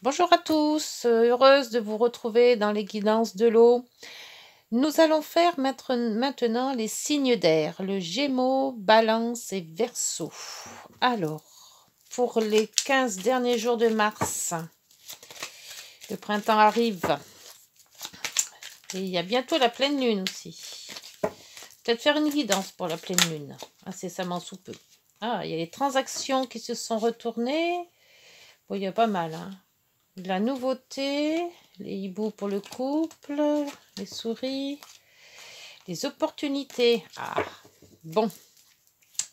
Bonjour à tous, heureuse de vous retrouver dans les guidances de l'eau. Nous allons faire maintenant les signes d'air, le Gémeaux, Balance et Verseau. Alors, pour les 15 derniers jours de mars, le printemps arrive et il y a bientôt la pleine lune aussi. Peut-être faire une guidance pour la pleine lune, incessamment sous peu. Ah, il y a les transactions qui se sont retournées. Bon, il y a pas mal, hein. De la nouveauté, les hiboux pour le couple, les souris, les opportunités. Ah, bon.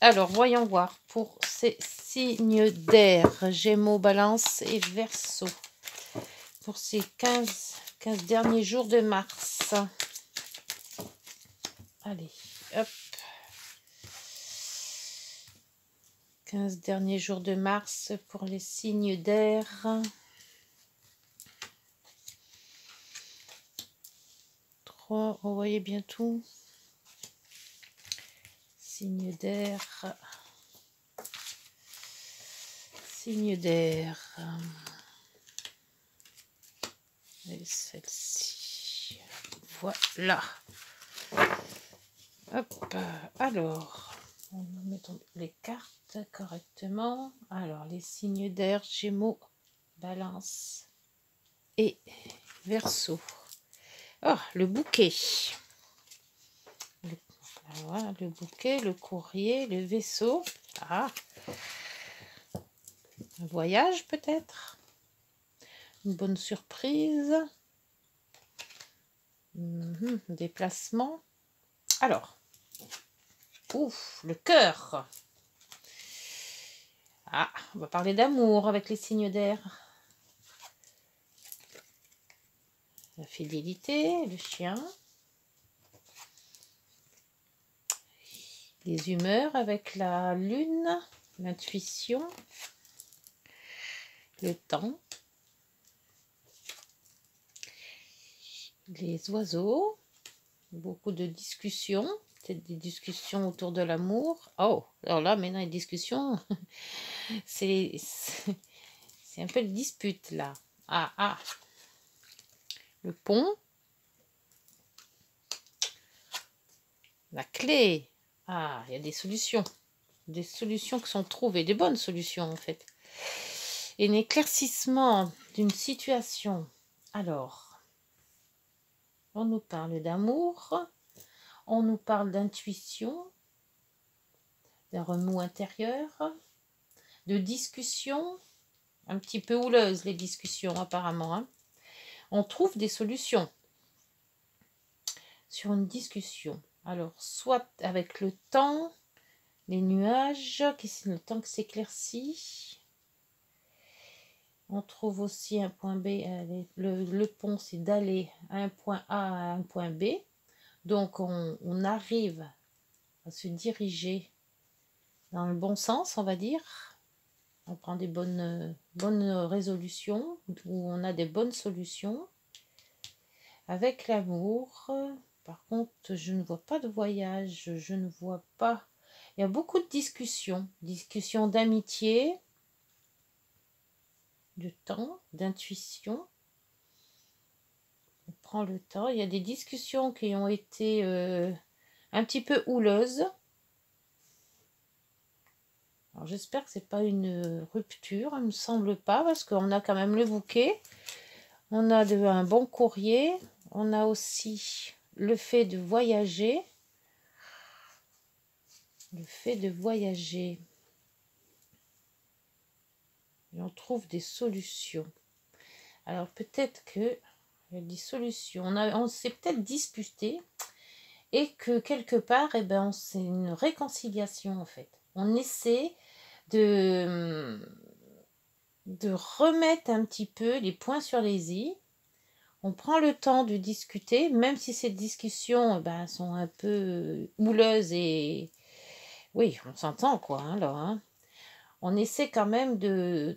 Alors, voyons voir pour ces signes d'air, Gémeaux, Balance et Verseau. Pour ces 15 derniers jours de mars. Allez, hop. 15 derniers jours de mars pour les signes d'air. Vous voyez bien tout. Signe d'air. Signe d'air. Et celle-ci. Voilà. Hop. Alors, on va mettre les cartes correctement. Alors, les signes d'air, Gémeaux, Balance et Verseau. Oh, le bouquet. Voilà, le bouquet, le courrier, le vaisseau. Ah, un voyage peut-être. Une bonne surprise. Déplacement. Alors, ouf, le cœur. Ah, on va parler d'amour avec les signes d'air. La fidélité, le chien. Les humeurs avec la lune, l'intuition, le temps, les oiseaux, beaucoup de discussions, peut-être des discussions autour de l'amour. Oh, alors là, maintenant, les discussions, c'est un peu de dispute là. Ah, le pont, la clé. Ah, il y a des solutions qui sont trouvées, des bonnes solutions en fait. Et un éclaircissement d'une situation. Alors, on nous parle d'amour, on nous parle d'intuition, d'un remous intérieur, de discussion, un petit peu houleuse les discussions apparemment, hein. On trouve des solutions sur une discussion. Alors, soit avec le temps, les nuages, le temps qui s'éclaircit. On trouve aussi un point B. Le pont, c'est d'aller à un point A à un point B. Donc, on arrive à se diriger dans le bon sens, on va dire. On prend des bonnes résolutions, où on a des bonnes solutions. Avec l'amour, par contre, je ne vois pas de voyage, je ne vois pas... Il y a beaucoup de discussions d'amitié, de temps, d'intuition. On prend le temps. Il y a des discussions qui ont été un petit peu houleuses. Alors j'espère que c'est pas une rupture, il me semble pas, parce qu'on a quand même le bouquet. On a un bon courrier. On a aussi le fait de voyager. Le fait de voyager. Et on trouve des solutions. Alors peut-être que il y a des solutions. On s'est peut-être disputé et que quelque part, c'est une réconciliation en fait. On essaie de remettre un petit peu les points sur les i. On prend le temps de discuter, même si ces discussions sont un peu houleuses et... Oui, on s'entend quoi, hein, là. Hein. On essaie quand même de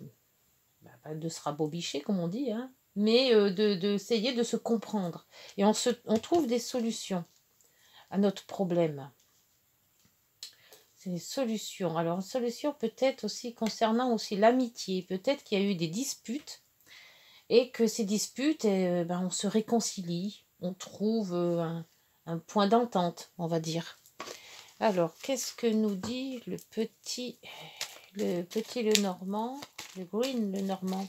se rabobicher, comme on dit, hein, mais d'essayer de se comprendre. Et on trouve des solutions à notre problème. C'est des solutions. Alors, une solution peut-être aussi concernant aussi l'amitié. Peut-être qu'il y a eu des disputes et que ces disputes, on se réconcilie, on trouve un point d'entente, on va dire. Alors, qu'est-ce que nous dit le petit Lenormand, le Green Lenormand,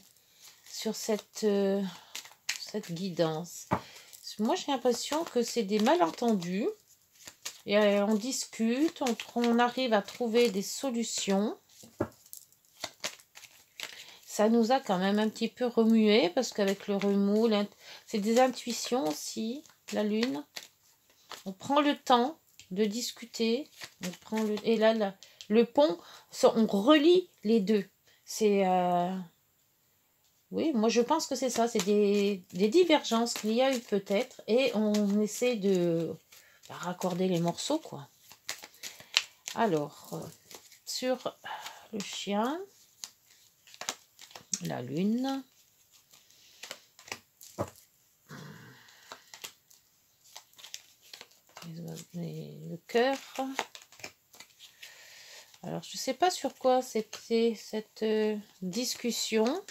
sur cette guidance? Moi, j'ai l'impression que c'est des malentendus. Et on discute, on arrive à trouver des solutions. Ça nous a quand même un petit peu remué, parce qu'avec le remous, c'est des intuitions aussi, la lune. On prend le temps de discuter. Et là, le pont, on relie les deux. C'est... oui, moi je pense que c'est ça. C'est des divergences qu'il y a eu peut-être. Et on essaie de raccorder les morceaux, quoi. Alors, sur le chien, la lune, le cœur. Alors, je ne sais pas sur quoi c'était cette discussion,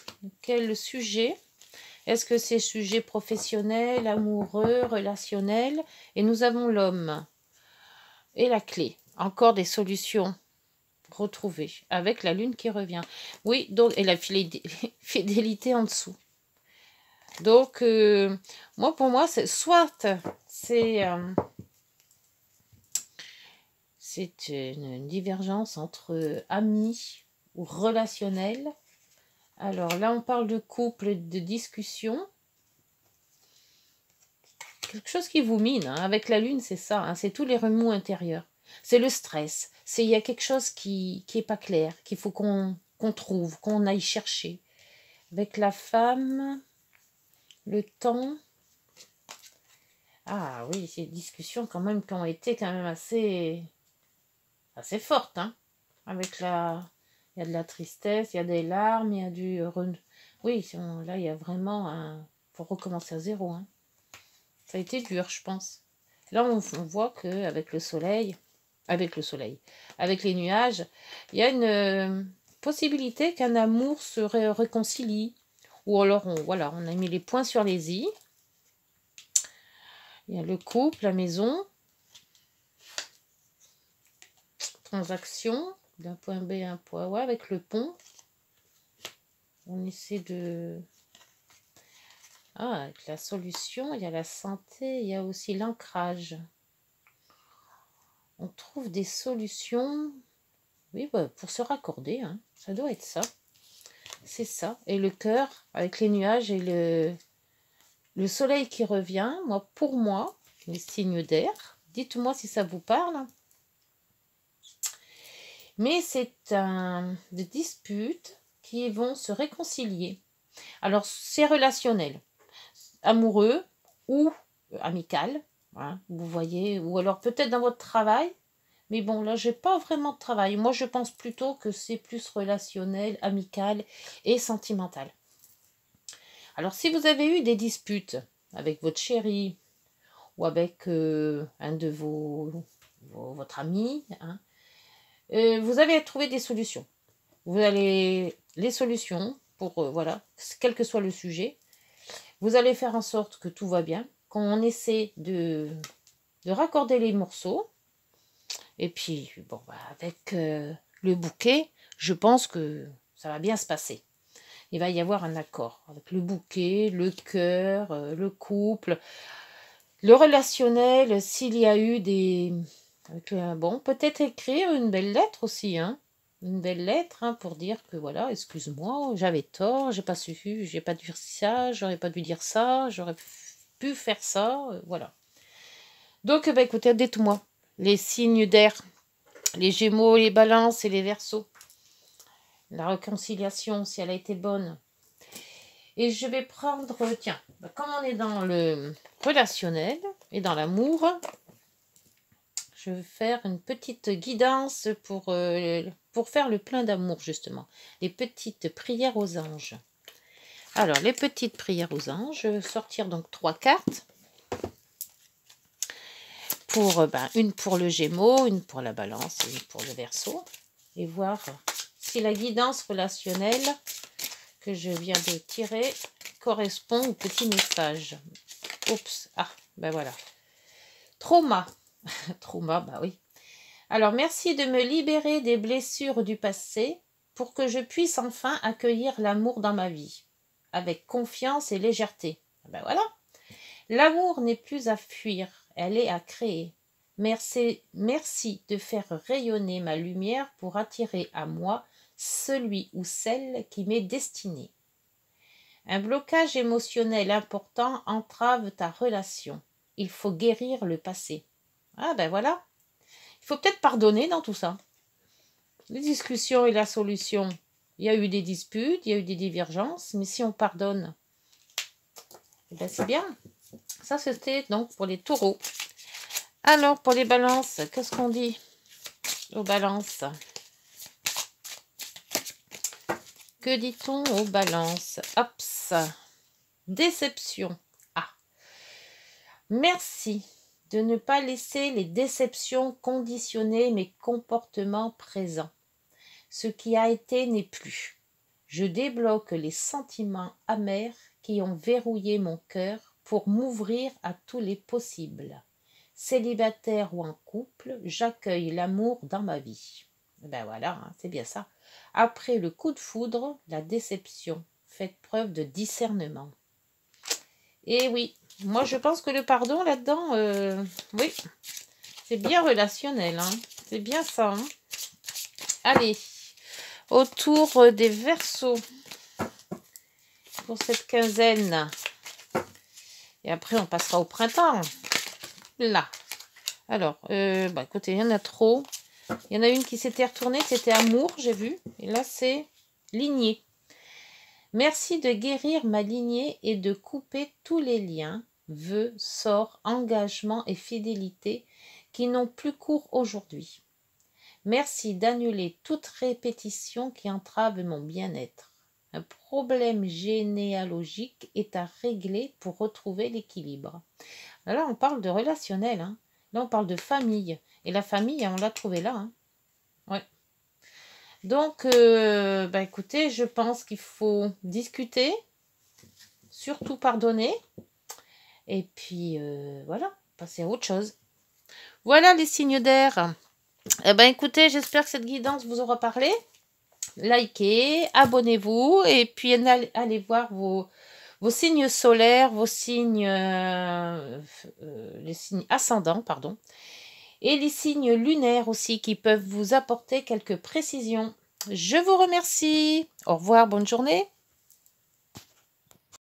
quel sujet. Est-ce que c'est sujet professionnel, amoureux, relationnel? Et nous avons l'homme et la clé. Encore des solutions retrouvées avec la lune qui revient. Oui, donc, et la fidélité en dessous. Donc, pour moi, c'est soit c'est une divergence entre amis ou relationnel. Alors là, on parle de couple, de discussion. Quelque chose qui vous mine, hein. Avec la lune, c'est ça, hein. C'est tous les remous intérieurs. C'est le stress. Il y a quelque chose qui est pas clair, qu'il faut qu'on trouve, qu'on aille chercher. Avec la femme, le temps. Ah oui, ces discussions quand même qui ont été quand même assez fortes, hein. Avec il y a de la tristesse, il y a des larmes, il y a du... Oui, là, il y a vraiment un... Faut recommencer à zéro, hein. Ça a été dur, je pense. Là, on voit qu'avec le soleil, avec les nuages, il y a une possibilité qu'un amour se réconcilie. Ou alors, on a mis les points sur les i. Il y a le couple, la maison, transaction, d'un point B à un point A, avec le pont. On essaie de... Ah, avec la solution, il y a la santé, il y a aussi l'ancrage. On trouve des solutions, oui, pour se raccorder, hein. Ça doit être ça. C'est ça. Et le cœur, avec les nuages et le soleil qui revient, pour moi, les signes d'air, dites-moi si ça vous parle. Mais c'est des disputes qui vont se réconcilier. Alors, c'est relationnel, amoureux ou amical, hein, vous voyez, ou alors peut-être dans votre travail. Mais bon, là, j'ai pas vraiment de travail. Moi, je pense plutôt que c'est plus relationnel, amical et sentimental. Alors, si vous avez eu des disputes avec votre chéri ou avec un de votre ami, hein, vous avez trouvé des solutions. Vous allez les solutions pour, quel que soit le sujet. Vous allez faire en sorte que tout va bien, qu'on essaie de raccorder les morceaux. Et puis, bon, avec le bouquet, je pense que ça va bien se passer. Il va y avoir un accord avec le bouquet, le cœur, le couple, le relationnel, s'il y a eu des... bon, peut-être écrire une belle lettre aussi, hein. Une belle lettre, hein, pour dire que voilà, excuse-moi, j'avais tort, j'ai pas dû dire ça, j'aurais pas dû dire ça, j'aurais pu faire ça, voilà. Donc, écoutez, dites-moi, les signes d'air, les Gémeaux, les Balances et les Verseaux. La réconciliation, si elle a été bonne. Et je vais prendre, tiens, comme on est dans le relationnel et dans l'amour, je vais faire une petite guidance pour faire le plein d'amour, justement. Les petites prières aux anges. Alors, les petites prières aux anges, je vais sortir donc 3 cartes. Une pour le Gémeaux, une pour la Balance et une pour le Verseau. Et voir si la guidance relationnelle que je viens de tirer correspond au petit message. Oups, ah, ben voilà. Trauma. Trauma, bah oui. Alors, merci de me libérer des blessures du passé pour que je puisse enfin accueillir l'amour dans ma vie, avec confiance et légèreté. Ben voilà. L'amour n'est plus à fuir, elle est à créer. Merci de faire rayonner ma lumière pour attirer à moi celui ou celle qui m'est destiné. Un blocage émotionnel important entrave ta relation. Il faut guérir le passé. Ah ben voilà. Il faut peut-être pardonner dans tout ça. Les discussions et la solution. Il y a eu des disputes, il y a eu des divergences, mais si on pardonne, eh ben c'est bien. Ça, c'était donc pour les taureaux. Alors, pour les balances, qu'est-ce qu'on dit aux balances? Que dit-on aux balances? Hops. Déception. Ah. Merci de ne pas laisser les déceptions conditionner mes comportements présents. Ce qui a été n'est plus. Je débloque les sentiments amers qui ont verrouillé mon cœur pour m'ouvrir à tous les possibles. Célibataire ou en couple, j'accueille l'amour dans ma vie. Ben voilà, hein, c'est bien ça. Après le coup de foudre, la déception. Faites preuve de discernement. Et oui, moi je pense que le pardon là-dedans, oui, c'est bien relationnel. Hein. C'est bien ça. Hein. Allez, autour des Verseaux pour cette quinzaine. Et après, on passera au printemps. Là. Alors, écoutez, il y en a trop. Il y en a une qui s'était retournée, c'était amour, j'ai vu. Et là, c'est lignée. Merci de guérir ma lignée et de couper tous les liens, vœux, sorts, engagements et fidélité qui n'ont plus cours aujourd'hui. Merci d'annuler toute répétition qui entrave mon bien-être. Un problème généalogique est à régler pour retrouver l'équilibre. Là, on parle de relationnel. Hein. Là, on parle de famille. Et la famille, on l'a trouvée là. Hein. Ouais. Donc, écoutez, je pense qu'il faut discuter, surtout pardonner. Et puis, voilà, passer à autre chose. Voilà les signes d'air. Écoutez, j'espère que cette guidance vous aura parlé. Likez, abonnez-vous et puis allez voir vos signes solaires, vos signes, les signes ascendants, pardon, et les signes lunaires aussi qui peuvent vous apporter quelques précisions. Je vous remercie. Au revoir, bonne journée.